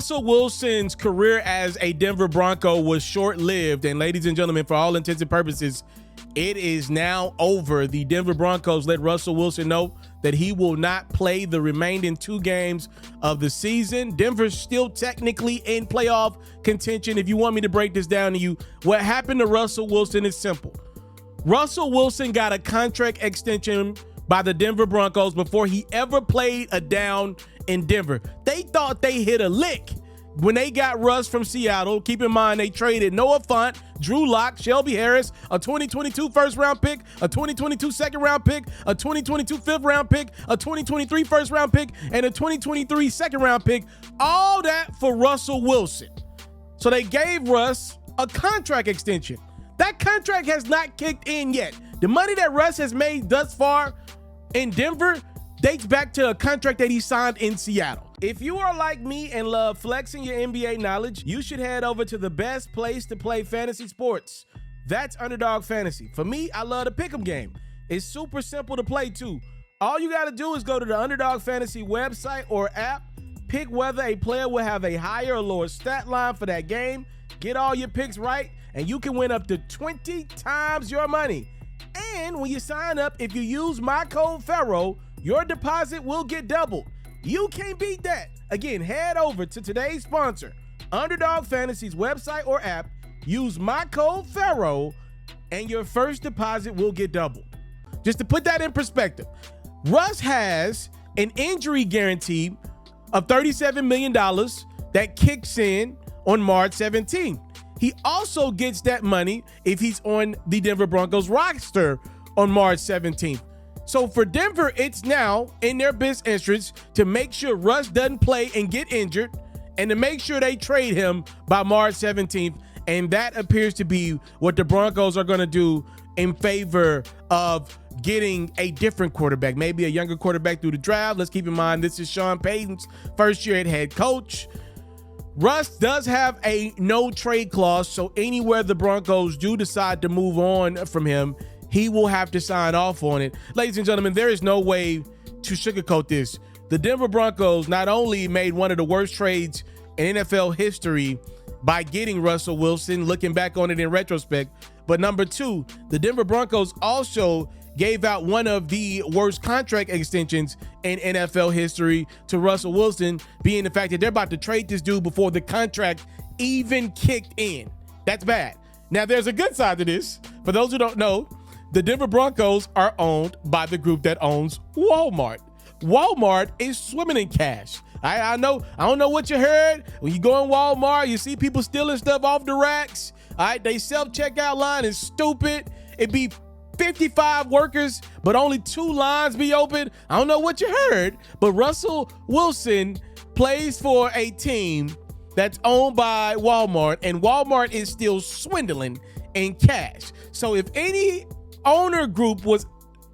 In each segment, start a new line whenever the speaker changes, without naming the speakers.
Russell Wilson's career as a Denver Bronco was short-lived, and ladies and gentlemen, for all intents and purposes, it is now over. The Denver Broncos let Russell Wilson know that he will not play the remaining 2 games of the season. Denver's still technically in playoff contention. If you want me to break this down to you, what happened to Russell Wilson is simple. Russell Wilson got a contract extension by the Denver Broncos before he ever played a down in Denver. They thought they hit a lick when they got Russ from Seattle. Keep in mind, they traded Noah Fant, Drew Lock, Shelby Harris, a 2022 first-round pick, a 2022 second-round pick, a 2022 fifth-round pick, a 2023 first-round pick, and a 2023 second-round pick. All that for Russell Wilson. So they gave Russ a contract extension. That contract has not kicked in yet. The money that Russ has made thus far in Denver dates back to a contract that he signed in Seattle. If you are like me and love flexing your NBA knowledge, you should head over to the best place to play fantasy sports. That's Underdog Fantasy. For me, I love the pick'em game. It's super simple to play too. All you got to do is go to the Underdog Fantasy website or app, pick whether a player will have a higher or lower stat line for that game, get all your picks right, and you can win up to 20 times your money. And when you sign up, if you use my code FERRO, your deposit will get doubled. You can't beat that. Again, head over to today's sponsor, Underdog Fantasy's website or app, use my code FERRO, and your first deposit will get doubled. Just to put that in perspective, Russ has an injury guarantee of $37 million that kicks in on March 17th. He also gets that money if he's on the Denver Broncos roster on March 17th. So for Denver, it's now in their best interest to make sure Russ doesn't play and get injured, and to make sure they trade him by March 17th. And that appears to be what the Broncos are going to do in favor of getting a different quarterback, maybe a younger quarterback through the draft. Let's keep in mind, this is Sean Payton's first year at head coach. Russ does have a no trade clause, so anywhere the Broncos do decide to move on from him, he will have to sign off on it. Ladies and gentlemen, there is no way to sugarcoat this. The Denver Broncos not only made one of the worst trades in NFL history by getting Russell Wilson, looking back on it in retrospect, but number 2, the Denver Broncos also gave out one of the worst contract extensions in NFL history to Russell Wilson, being the fact that they're about to trade this dude before the contract even kicked in. That's bad. Now, there's a good side to this. For those who don't know, the Denver Broncos are owned by the group that owns Walmart. Walmart is swimming in cash. I don't know what you heard. When you go in Walmart, you see people stealing stuff off the racks. All right, they self-checkout line is stupid. It be 55 workers, but only 2 lines be open. I don't know what you heard, but Russell Wilson plays for a team that's owned by Walmart, and Walmart is still swindling in cash. So if any owner group was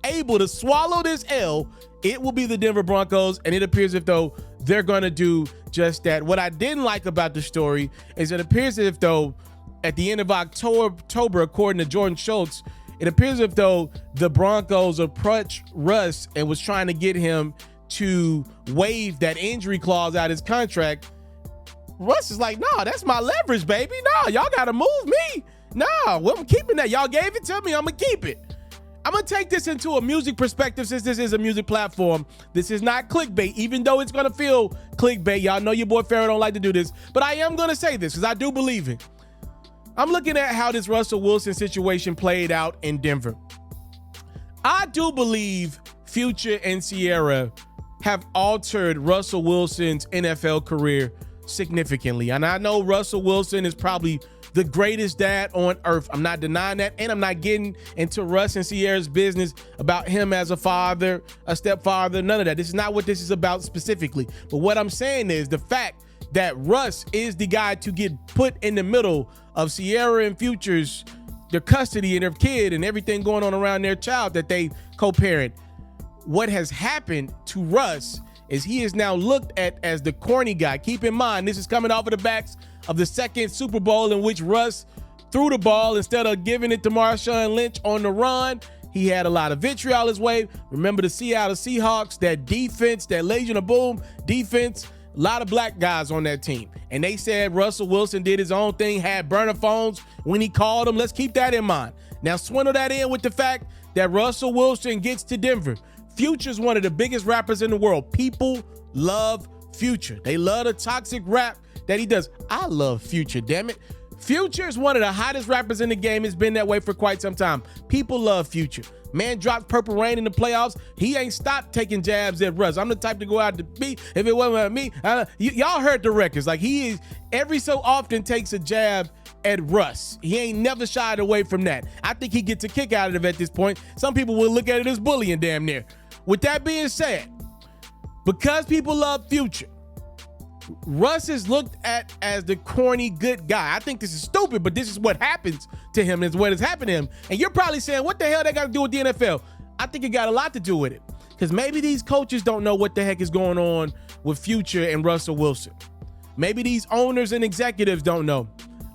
able to swallow this L, it will be the Denver Broncos, and it appears as though they're going to do just that. What I didn't like about the story is it appears as though at the end of October, according to Jordan Schultz, it appears as though the Broncos approached Russ and was trying to get him to waive that injury clause out of his contract. Russ is like, nah, that's my leverage, baby. Nah, y'all got to move me. Nah, well, I'm keeping that. Y'all gave it to me. I'm going to keep it. I'm going to take this into a music perspective since this is a music platform. This is not clickbait, even though it's going to feel clickbait. Y'all know your boy FERRO don't like to do this, but I am going to say this because I do believe it. I'm looking at how this Russell Wilson situation played out in Denver. I do believe Future and Ciara have altered Russell Wilson's NFL career significantly. And I know Russell Wilson is probably the greatest dad on earth. I'm not denying that. And I'm not getting into Russ and Ciara's business about him as a father, a stepfather, none of that. This is not what this is about specifically. But what I'm saying is the fact that Russ is the guy to get put in the middle of Ciara and Future's, their custody and their kid and everything going on around their child that they co-parent. What has happened to Russ is he is now looked at as the corny guy. Keep in mind, this is coming off of the backs of the second Super Bowl in which Russ threw the ball instead of giving it to Marshawn Lynch on the run. He had a lot of vitriol his way. Remember the Seattle Seahawks, that defense, that Legion of Boom defense. A lot of black guys on that team. And they said Russell Wilson did his own thing, had burner phones when he called them. Let's keep that in mind. Now swindle that in with the fact that Russell Wilson gets to Denver. Future's one of the biggest rappers in the world. People love Future. They love the toxic rap that he does. I love Future, damn it. Future is one of the hottest rappers in the game. It's been that way for quite some time. People love Future. Man dropped Purple Rain in the playoffs. He ain't stopped taking jabs at Russ. I'm the type to go out to beat. If it wasn't me, y'all heard the records. Like, he is every so often takes a jab at Russ. He ain't never shied away from that. I think he gets a kick out of it at this point. Some people will look at it as bullying damn near. With that being said, because people love Future, Russ is looked at as the corny good guy. I think this is stupid, but this is what happens to him. Is what has happened to him. And you're probably saying, what the hell they got to do with the NFL? I think it got a lot to do with it. Because maybe these coaches don't know what the heck is going on with Future and Russell Wilson. Maybe these owners and executives don't know.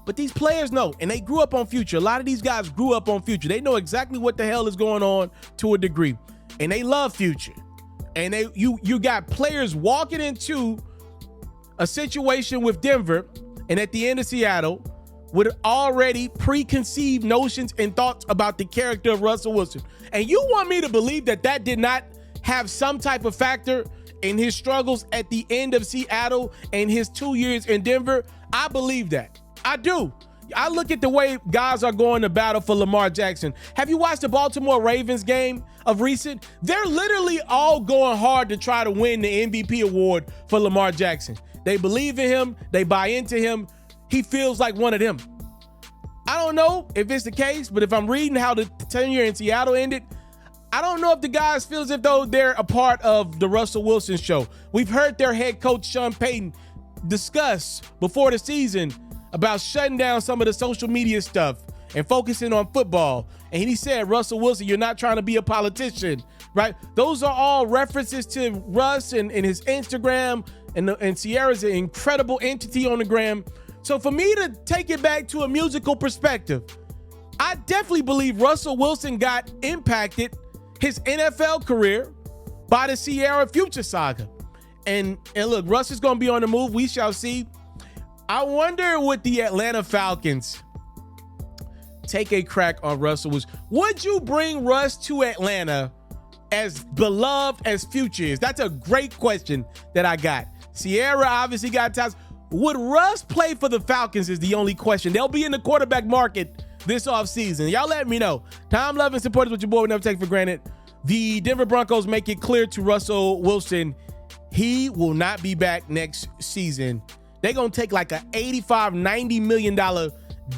But these players know, and they grew up on Future. A lot of these guys grew up on Future. They know exactly what the hell is going on to a degree. And they love Future. And you got players walking into a situation with Denver and at the end of Seattle with already preconceived notions and thoughts about the character of Russell Wilson. And you want me to believe that that did not have some type of factor in his struggles at the end of Seattle and his 2 years in Denver? I believe that. I do. I look at the way guys are going to battle for Lamar Jackson. Have you watched the Baltimore Ravens game of recent? They're literally all going hard to try to win the MVP award for Lamar Jackson. They believe in him. They buy into him. He feels like one of them. I don't know if it's the case, but if I'm reading how the tenure in Seattle ended, I don't know if the guys feel as if though they're a part of the Russell Wilson show. We've heard their head coach, Sean Payton, discuss before the season about shutting down some of the social media stuff and focusing on football. And he said, Russell Wilson, you're not trying to be a politician, right? Those are all references to Russ and his Instagram, and Ciara's an incredible entity on the gram. So for me to take it back to a musical perspective, I definitely believe Russell Wilson got impacted his NFL career by the Ciara Future saga. And look, Russ is going to be on the move. We shall see. I wonder would the Atlanta Falcons take a crack on Russell Wilson? Would you bring Russ to Atlanta as beloved as Future is? That's a great question that I got. Ciara obviously got ties. Would Russ play for the Falcons is the only question. They'll be in the quarterback market this offseason. Y'all let me know. Time, love, and support is what your boy would never take for granted. The Denver Broncos make it clear to Russell Wilson he will not be back next season. They're going to take like a $85, $90 million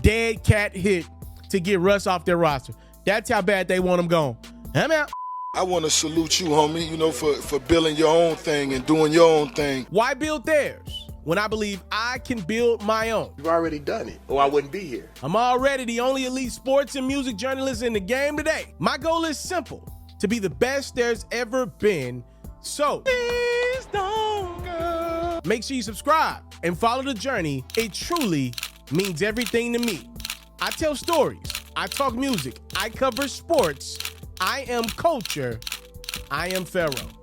dead cat hit to get Russ off their roster. That's how bad they want him gone. I'm out.
I want to salute you, homie, you know, for building your own thing and doing your own thing.
Why build theirs when I believe I can build my own?
You've already done it, or I wouldn't be here.
I'm already the only elite sports and music journalist in the game today. My goal is simple, to be the best there's ever been. So, please don't go. Make sure you subscribe and follow the journey. It truly means everything to me. I tell stories. I talk music. I cover sports. I am culture. I am FERRO.